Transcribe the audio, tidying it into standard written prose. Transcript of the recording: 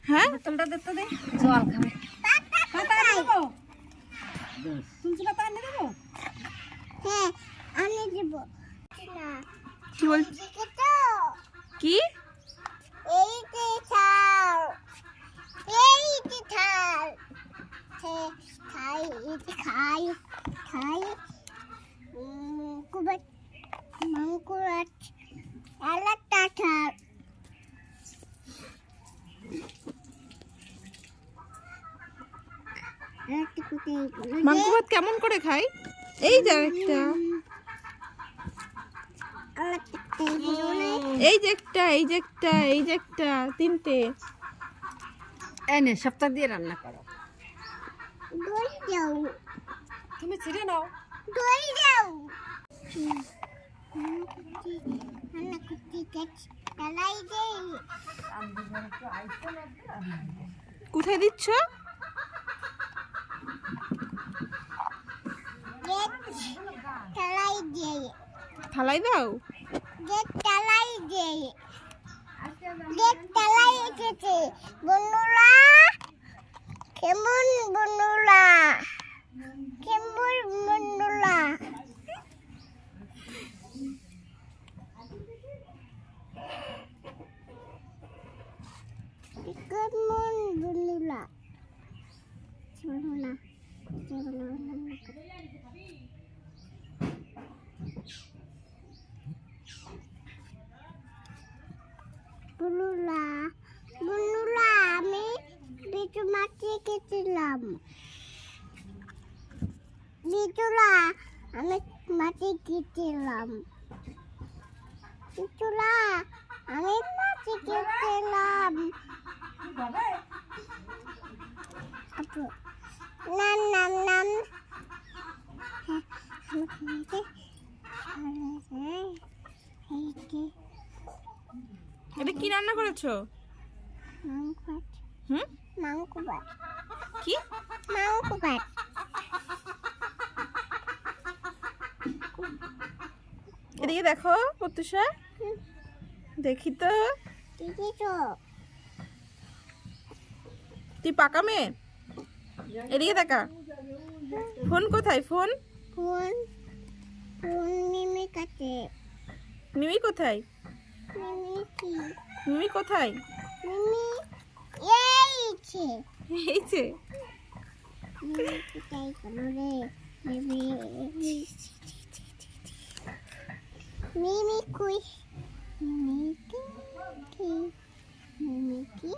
হ্যাঁ বোতলটা দে তো দে জল খাবে তুলসী পাতা এনে দেবো হ্যাঁ আমি দেব না কি বল কি এই যে ছাল এই যে ছাল খাই খাই খাই কুবাত মাংকুরাত আলাদা ছাল মাংস ভাত কেমন করে খাই? এই যে একটা, এই যে একটা, এই যে একটা, এই যে একটা, তিনটে। এনে সপ্তাহ দিয়ে রান্না করো দই দাও তুমি ছিঁড়ে নাও দই দাও রান্না করতে গেছি তালাই দে কোথায় দিচ্ছ? তালাই দে থালাই দাও। গেট তালাই দে গেট তালাই এসেছে বন্ধুরা কেমন বন্ধুরা কেমন বন্ধুরা কেমন বন্ধুরা বন্ধুরা বন্ধুরা বন্ধুরা আমি বিচু মাটি কেটেছিলাম বিচুলা আমি মাটি কেটেছিলাম বিচুলা আমি মাটি কেটেছিলাম নাম নাম নাম এটা কি রান্না করেছো? হুম মাংস ভাত কি মাংস ভাত এদিকে দেখো প্রত্যুষা, দেখি তো। দেখেছো তুই পাকা মেয়ে, এদিকে দেখা। ফোন কোথায়? ফোন ফোন ফোন মিমি কাছে মিমি কোথায়? মিমি কি মিমি কোথায়? মিমি এইছে এই যে মিমি কোথায় গেল রে মিমি মিমি কই মিমি কি মিমি কি